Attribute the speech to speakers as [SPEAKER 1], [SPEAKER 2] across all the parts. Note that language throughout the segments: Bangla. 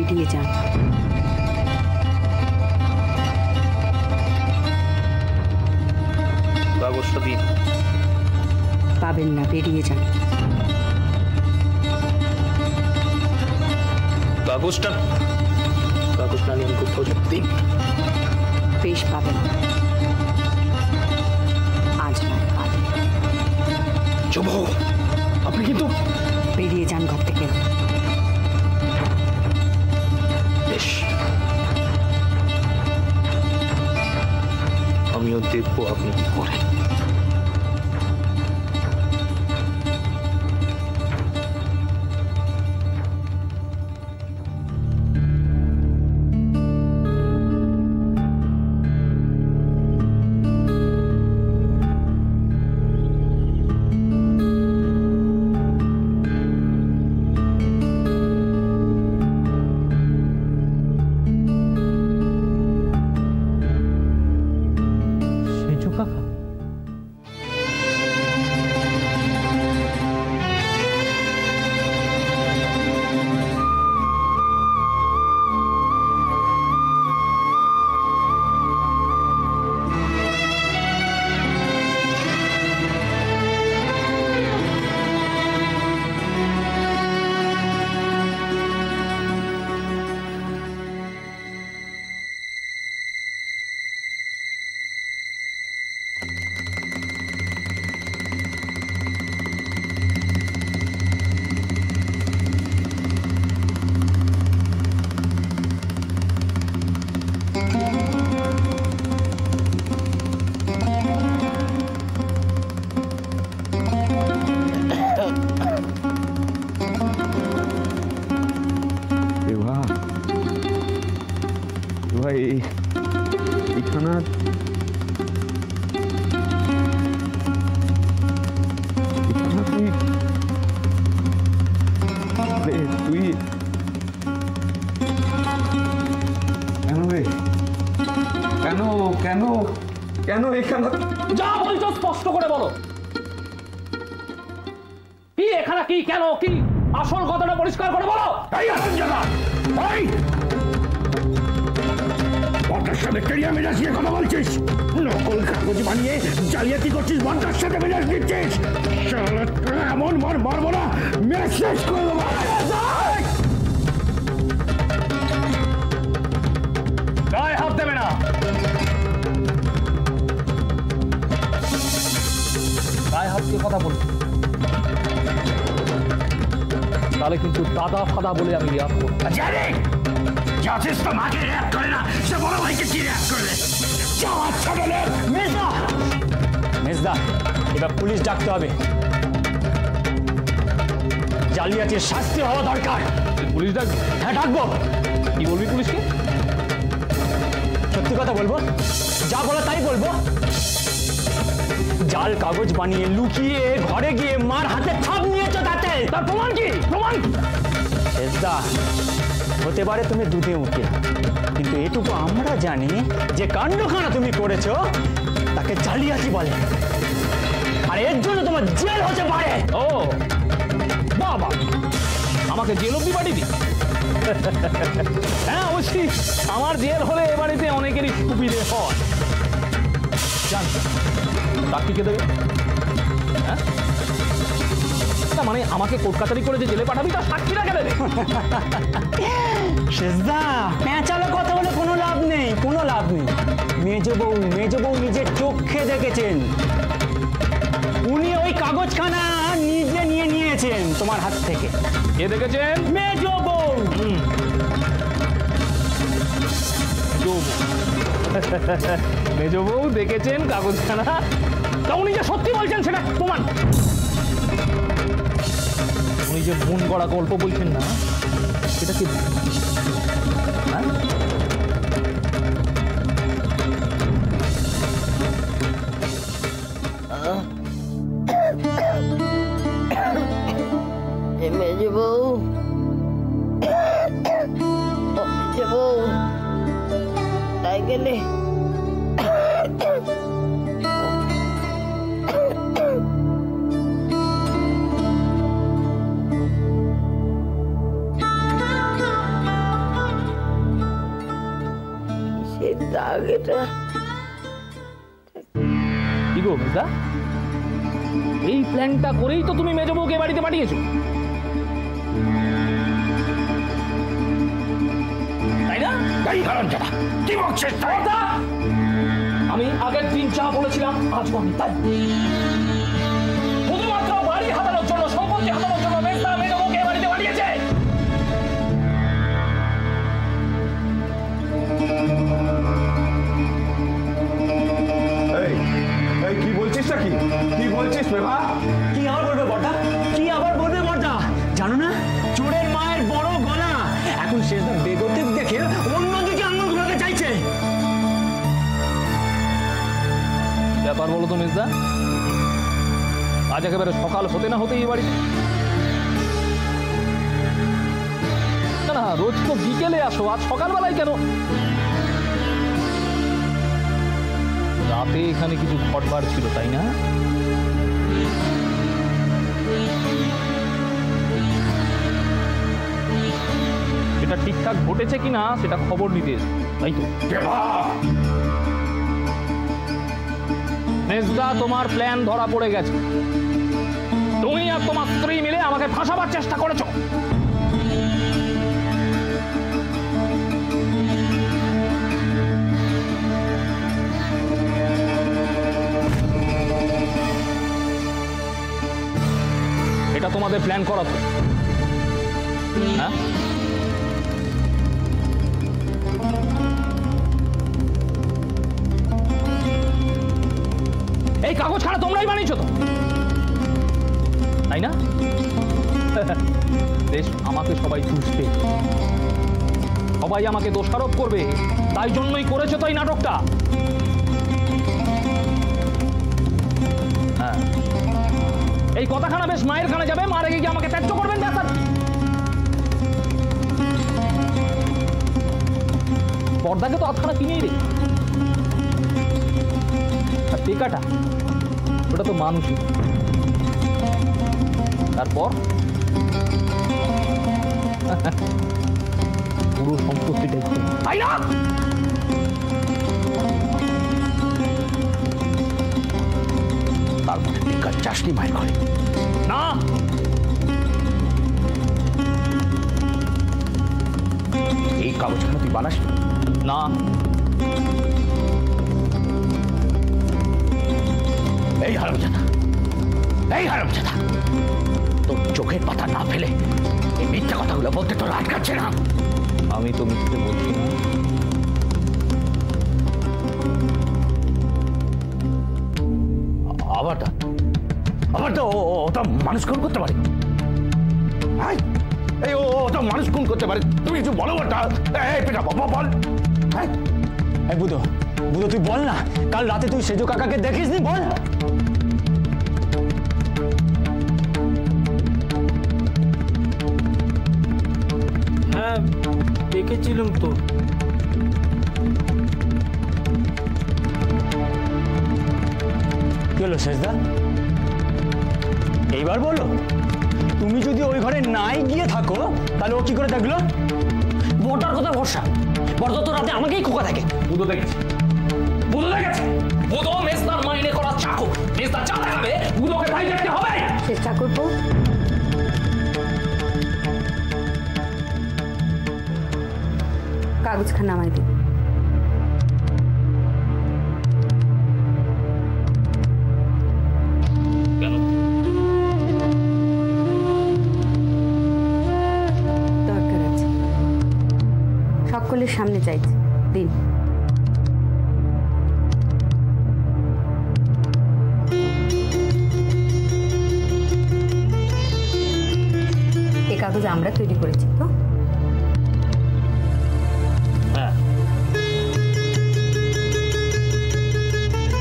[SPEAKER 1] বেরিয়ে যান।
[SPEAKER 2] কাগজটা দিন।
[SPEAKER 1] পাবেন না, বেরিয়ে যান।
[SPEAKER 2] কাগজটা নিয়ে আমি কোথাও যেতে
[SPEAKER 1] বেশ পাবেন, আজ নয় কাল।
[SPEAKER 2] চুপ হও, আপনি কিন্তু
[SPEAKER 1] বেরিয়ে যান ঘর থেকে।
[SPEAKER 2] বেশ, আমিও দেখবো আপনি কি করেন।
[SPEAKER 3] কেন এখানে?
[SPEAKER 4] যা বলছো স্পষ্ট করে বলো। কি এখানে, কি কেন, কি আসল কথাটা পরিষ্কার করে বলো।
[SPEAKER 5] বন্টার সাথে কেরিয়া মেজাজ নিয়ে কথা বলছিস, নকল কাগজ বানিয়ে জালিয়াতি করছিস, বন্টার সাথে মেজাজ দিচ্ছিস। এমন মারবো না, মেসেজ করে দেবো।
[SPEAKER 4] গায়ে হাত দেবে না। গায়ে হাত দিয়ে কথা বলবো তাহলে কিন্তু দাদা ফাদা বলে আমি রিয়াক্ট করবো।
[SPEAKER 5] জানি জাতিস তো মাকে রিয়াক্ট করে না, সে বড় ভাইকে কি রিয়াক্ট করলে?
[SPEAKER 6] মেজদা, এবার পুলিশ ডাকতে হবে। জালিয়াতির শাস্তি হওয়া দরকার।
[SPEAKER 4] পুলিশ ডাকবো?
[SPEAKER 6] হ্যাঁ ডাকবো।
[SPEAKER 4] কি বলবি পুলিশকে?
[SPEAKER 6] সত্যি কথা বলবো, যা বলো তাই বলবো। জাল কাগজ বানিয়ে লুকিয়ে ঘরে গিয়ে মার হাতে ছাপ নিয়েছো, তাতে
[SPEAKER 4] তার প্রমাণ কি? প্রমাণ
[SPEAKER 6] মেজদা, হতে পারে তুমি দুধে উঠে, কিন্তু এটুকু আমরা জানি যে কাণ্ডখানা তুমি করেছো তাকে জালিয়াতি বলে, আর এর জন্য তোমার জেল হতে পারে।
[SPEAKER 4] ও বাবা, আমাকে জেল অব্দি পাঠিয়ে দি? হ্যাঁ অবশ্যই, আমার জেল হলে এ বাড়িতে অনেকেরই সুবিধে হয়। জান সাক্ষীকে দেবে? হ্যাঁ, মানে আমাকে কোর্ট কাচারি করে যে জেলে পাঠাবি তার সাক্ষী রাখে দেবে?
[SPEAKER 6] শেষদা, পেঁচালো কথা বলে কোনো লাভ নেই, কোনো লাভ নেই। মেজ বউ নিজের চোখে দেখেছেন, উনি ওই কাগজখানা নিজে নিয়ে নিয়েছেন তোমার হাত থেকে।
[SPEAKER 4] কে দেখেছেন?
[SPEAKER 6] মেজ বউ।
[SPEAKER 4] মেজ বউ দেখেছেন কাগজখানা? তা উনি যে সত্যি বলছেন সেটা প্রমাণ। উনি যে মন গড়া গল্প বলছেন না, সেটা কি?
[SPEAKER 7] মেজ বউ, তাই গেলে আগেটা
[SPEAKER 4] কি গো মেজদা, এই প্ল্যানটা করেই তো তুমি মেজ বউকে বাড়িতে পাঠিয়েছো, তাই না?
[SPEAKER 5] এই হারামজাদা, কি বলছিস তুই?
[SPEAKER 4] আমি আগের দিন যা বলেছিলাম আজও আমি তাই। শুধুমাত্র বাড়ি হাতানোর জন্য, সম্পত্তি হাতানোর জন্য মেজদা মেজ বউকে বাড়িতে পাঠিয়েছে।
[SPEAKER 3] এই কি বলছিস নাকি? কি বলছিস মেঘা?
[SPEAKER 6] কি আবার বলবে বড়দা? কি আবার বলবে বড়দা? জানো না, চোরের মায়ের বড় গলা। এখন শেষদা বেগতিক দেখে অন্যদিকে আঙুল ঘোরাতে চাইছে।
[SPEAKER 4] ব্যাপার বলো তো মেজদা, আজ একেবারে সকাল হতে না হতেই এই বাড়িতে? না না, রোজ তো বিকেলে আসো, আজ সকালবেলায় কেন? রাতে এখানে কিছু ঘটবার ছিল, তাই না? সেটা ঠিকঠাক ঘটেছে কিনা সেটা খবর নিতে এসো, তাই তো? মেজদা, তোমার প্ল্যান ধরা পড়ে গেছে। তুমি আর তোমার স্ত্রী মিলে আমাকে ফাঁসাবার চেষ্টা করেছো। এটা তোমাদের প্ল্যান করা তো, হ্যাঁ? এই কাগজ ছাড়া তোমরাই বানিয়েছো তো, তাই না? বেশ, আমাকে সবাই চুষবে, সবাই আমাকে দোষারোপ করবে, তাই জন্যই করেছো তো এই নাটকটা। হ্যাঁ, এই কথাখানা বেশ মায়ের কানে যাবে, মা রেগে গিয়ে আমাকে ত্যায্য করবেন। পর্দাকে তো আধখানা কিনেই রে, আর টেকাটা ওটা তো মানুষই। তারপর পুরো সম্পত্তিটাই, তাই না?
[SPEAKER 5] তারপরে টেকা চাষনি মায়ের ঘরে
[SPEAKER 4] না,
[SPEAKER 5] এই কাগজখানা তুই বানাস
[SPEAKER 4] না,
[SPEAKER 5] এই হারামজাদা, এই হারামজাদা, তোর চোখের পাতা না ফেলে এই মিথ্যা কথাগুলো বলতে তোর আটকাচ্ছে না।
[SPEAKER 4] আমি তো মিথ্যে বলছি না।
[SPEAKER 5] আবার তো ওটা মানুষ খুন করতে পারে। এই ওটা মানুষ খুন করতে পারে, তুমি কিছু বলো ওটা। এই পেটা বাবা বল।
[SPEAKER 6] এই বুধো, বুধো তুই বল না, কাল রাতে তুই সেজু কাকাকে দেখিসনি? বল।
[SPEAKER 8] হ্যাঁ, দেখেছিলাম তো।
[SPEAKER 6] কি হলো শেষদা, এইবার বলো, তুমি যদি ওই ঘরে নাই গিয়ে থাকো তাহলে ও কি করে দেখলো?
[SPEAKER 4] বড়টার কথা ভরসা, বড়টা তো রাতে আমাকেই খোকা থাকে। বুধো দেখেছে, বুধো দেখেছে, বুধো মেজদার মাইনে করা চাকর, মেজদা চা দেখাবে, বুধোকে তাই দেখতে হবে।
[SPEAKER 1] চেষ্টা করবো। কাগজখানা আমায় দিন।
[SPEAKER 4] কেন?
[SPEAKER 1] দরকার আছে, সকলের সামনে চাইছি, দিন। এই কাগজ আমরা তৈরি করেছি তো?
[SPEAKER 4] হ্যাঁ।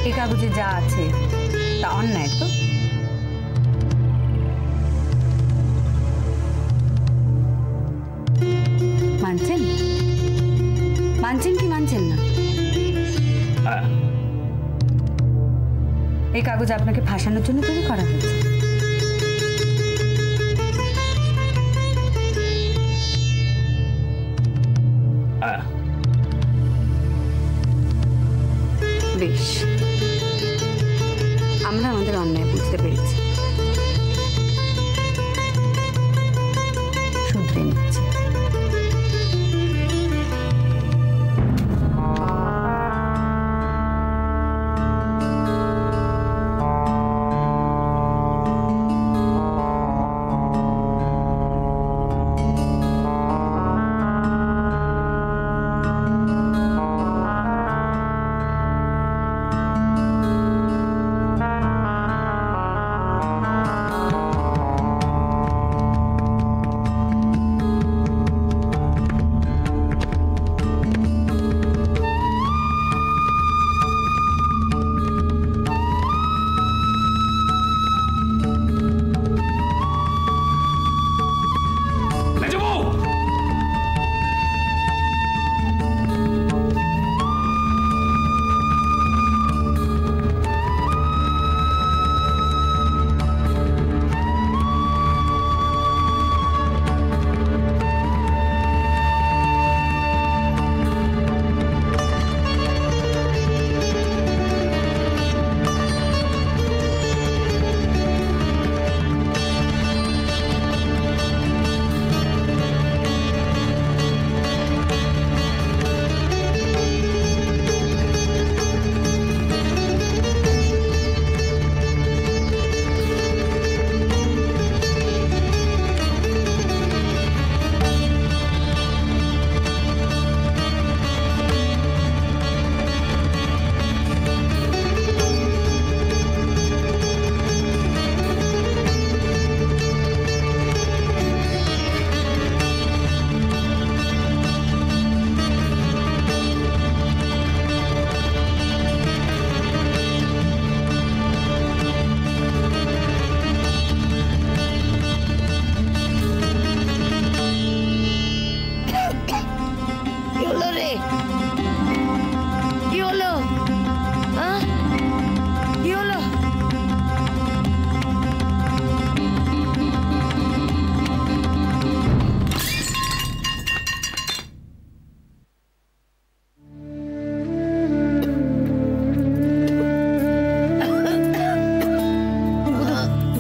[SPEAKER 1] এই কাগজে যা আছে তা অন্যায় তো? মানছেন? মানছেন কি মানছেন না?
[SPEAKER 4] হ্যাঁ।
[SPEAKER 1] এই কাগজ আপনাকে ফাঁসানোর জন্য তৈরি করা হয়েছে। বেশ, আমরা আমাদের অন্যায় বুঝতে পেরেছি, শুধরে নিচ্ছি।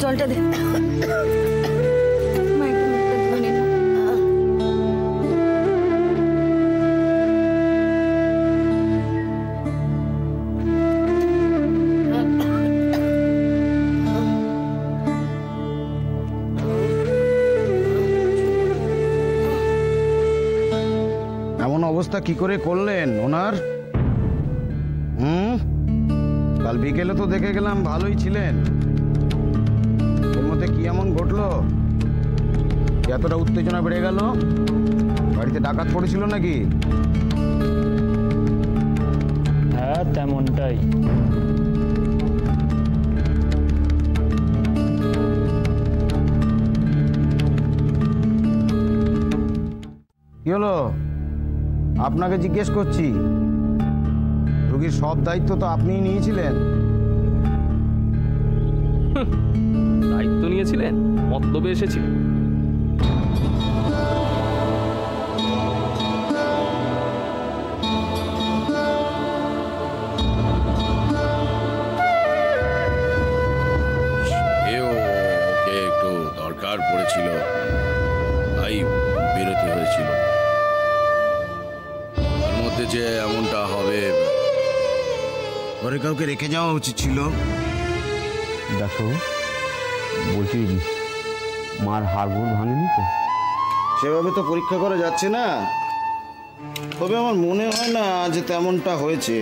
[SPEAKER 1] জলটা দে। মা, একটু মুখটা ধুয়ে নে না।
[SPEAKER 5] এমন অবস্থা কি করে করলেন ওনার? কাল বিকেলে তো দেখে গেলাম ভালোই ছিলেন, এর মধ্যে কি এমন ঘটলো? এতটা উত্তেজনা বেড়ে গেল? বাড়িতে ডাকাত পড়েছিল নাকি?
[SPEAKER 6] হ্যাঁ, তেমনটাই।
[SPEAKER 5] কি হলো? আপনাকে জিজ্ঞেস করছি। রোগীর সব দায়িত্ব তো আপনিই নিয়েছিলেন।
[SPEAKER 4] দায়িত্ব নিয়েছিলেন, মতলবে এসেছিলেন।
[SPEAKER 9] ওকে একটু দরকার পড়েছিল, তাই বেরোতে হয়েছিল। তার মধ্যে যে এমনটা হবে,
[SPEAKER 5] ঘরে কাউকে রেখে যাওয়া উচিত ছিল।
[SPEAKER 3] দেখো, বলছি মার হাড়গোড় ভাঙেনি তো?
[SPEAKER 5] সেভাবে তো পরীক্ষা করা যাচ্ছে না, তবে আমার মনে হয় না যে তেমনটা হয়েছে।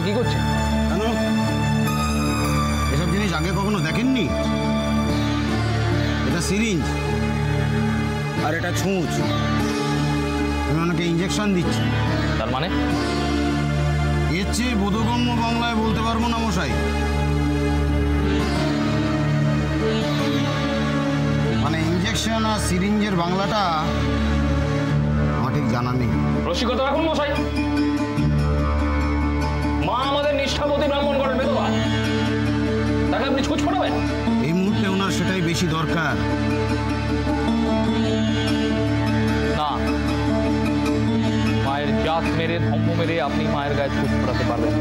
[SPEAKER 4] কি করছে?
[SPEAKER 5] কেন, এসব জিনিস আগে কখনো দেখেননি? এটা সিরিঞ্জ আর এটা ছুঁচ। আমি ওনাকে ইঞ্জেকশন দিচ্ছি।
[SPEAKER 4] তার মানে
[SPEAKER 5] এর চেয়ে বোধগম্য বাংলায় বলতে পারবো না মশাই। মানে ইঞ্জেকশন আর সিরিঞ্জের বাংলাটা আমার ঠিক জানা নেই।
[SPEAKER 4] রসিকতা রাখুন মশাই। মা আমাদের নিষ্ঠাবতী ব্রাহ্মণ ঘরের বেদবা, তাকে আপনি ছুঁচ ফোটাবেন?
[SPEAKER 5] এই মুহূর্তে ওনার সেটাই বেশি দরকার।
[SPEAKER 4] না, মায়ের জাত মেরে ধম্ম মেরে আপনি মায়ের গায়ে ছুঁচ ফোটাতে পারবেন।